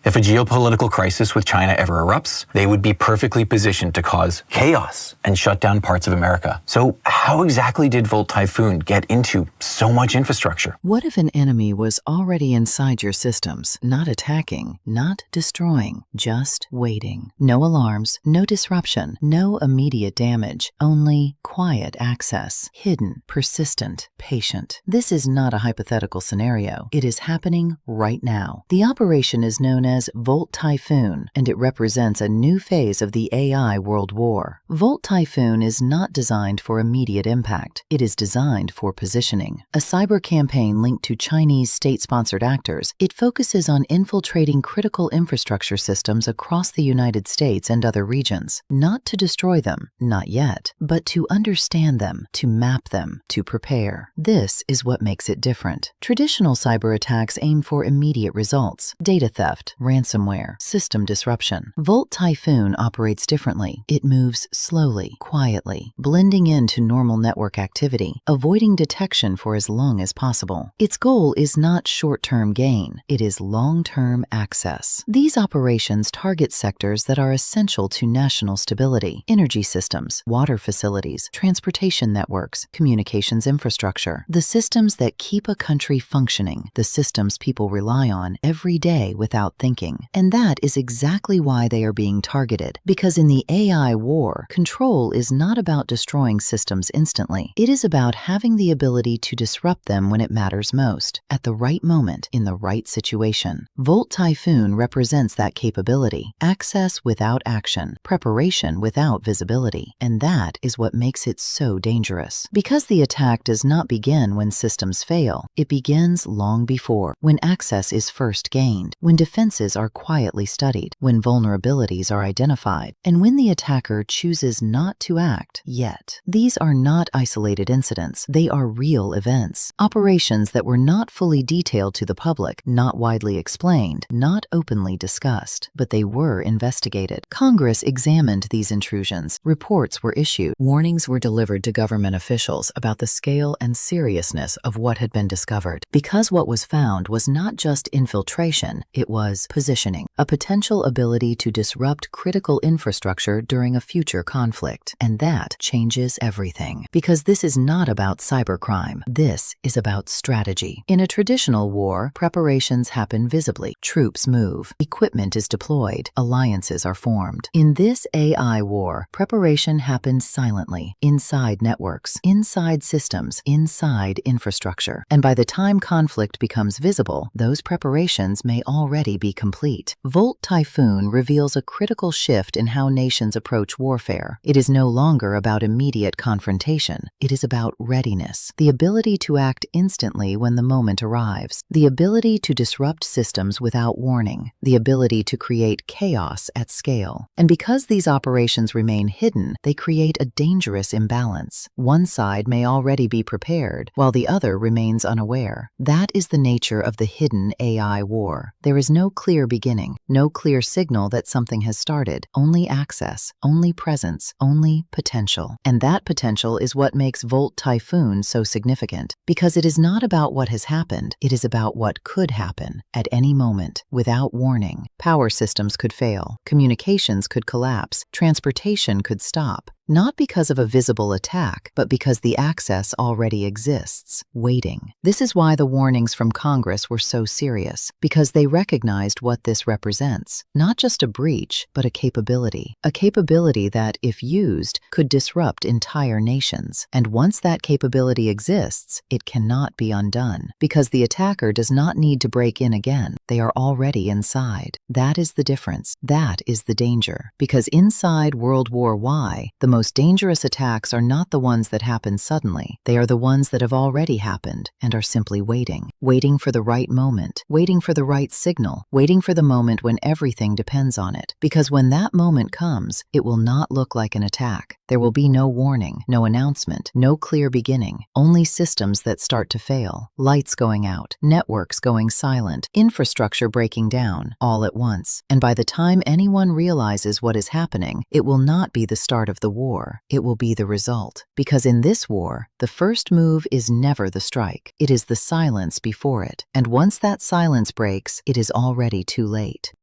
If a geopolitical crisis with China ever erupts, they would be perfectly positioned to cause chaos and shut down parts of America. So how exactly did Volt Typhoon get into so much infrastructure? What if an enemy was already inside your systems, not attacking, not destroying, just waiting? No alarms, no disruption, no immediate damage, only quiet access, hidden, persistent, patient. This is not a hypothetical scenario. It is happening right now. The operation is known as Volt Typhoon, and it represents a new phase of the AI World War. Volt Typhoon is not designed for immediate impact. It is designed for positioning. A cyber campaign linked to Chinese state-sponsored actors, it focuses on infiltrating critical infrastructure systems across the United States and other regions, not to destroy them, not yet, but to understand them, to map them, to prepare. This is what makes it different. Traditional cyber attacks aim for immediate results: data theft, ransomware, system disruption. Volt Typhoon operates differently. It moves slowly, quietly, blending into normal network activity, avoiding detection for as long as possible. Its goal is not short-term gain, it is long-term access. These operations target sectors that are essential to national stability: energy systems, water facilities, transportation networks, communications infrastructure, the systems that keep a country functioning, the systems people rely on every day without thinking. And that is exactly why they are being targeted. Because in the AI war, control is not about destroying systems instantly. It is about having the ability to disrupt them when it matters most, at the right moment, in the right situation. Volt Typhoon represents that capability: access without action, preparation without visibility. And that is what makes it so dangerous. Because the attack does not begin when systems fail, it begins long before, when access is first gained, when defenses are quietly studied, when vulnerabilities are identified, and when the attacker chooses not to act yet. These are not isolated incidents. They are real events. Operations that were not fully detailed to the public, not widely explained, not openly discussed, but they were investigated. Congress examined these intrusions. Reports were issued. Warnings were delivered to government officials about the scale and seriousness of what had been discovered. Because what was found was not just infiltration, it was positioning, a potential ability to disrupt critical infrastructure during a future conflict. And that changes everything. Because this is not about cybercrime. This is about strategy. In a traditional war, preparations happen visibly. Troops move. Equipment is deployed. Alliances are formed. In this AI war, preparation happens silently, inside networks, inside systems, inside infrastructure. And by the time conflict becomes visible, those preparations may already be complete. Volt Typhoon reveals a critical shift in how nations approach warfare. It is no longer about immediate confrontation. It is about readiness, the ability to act instantly when the moment arrives, the ability to disrupt systems without warning, the ability to create chaos at scale. And because these operations remain hidden, they create a dangerous imbalance. One side may already be prepared, while the other remains unaware. That is the nature of the hidden AI war. There is no clear beginning, no clear signal that something has started, only access, only presence, only potential. And that potential is what makes Volt Typhoon so significant. Because it is not about what has happened, it is about what could happen at any moment, without warning. Power systems could fail, communications could collapse, transportation could stop. Not because of a visible attack, but because the access already exists, waiting. This is why the warnings from Congress were so serious, because they recognized what this represents. Not just a breach, but a capability. A capability that, if used, could disrupt entire nations. And once that capability exists, it cannot be undone. Because the attacker does not need to break in again. They are already inside. That is the difference. That is the danger. Because inside World War I, the most dangerous attacks are not the ones that happen suddenly. They are the ones that have already happened and are simply waiting. Waiting for the right moment. Waiting for the right signal. Waiting for the moment when everything depends on it. Because when that moment comes, it will not look like an attack. There will be no warning, no announcement, no clear beginning. Only systems that start to fail. Lights going out. Networks going silent. Infrastructure breaking down, all at once. And by the time anyone realizes what is happening, it will not be the start of the war. It will be the result. Because in this war, the first move is never the strike. It is the silence before it. And once that silence breaks, it is already too late.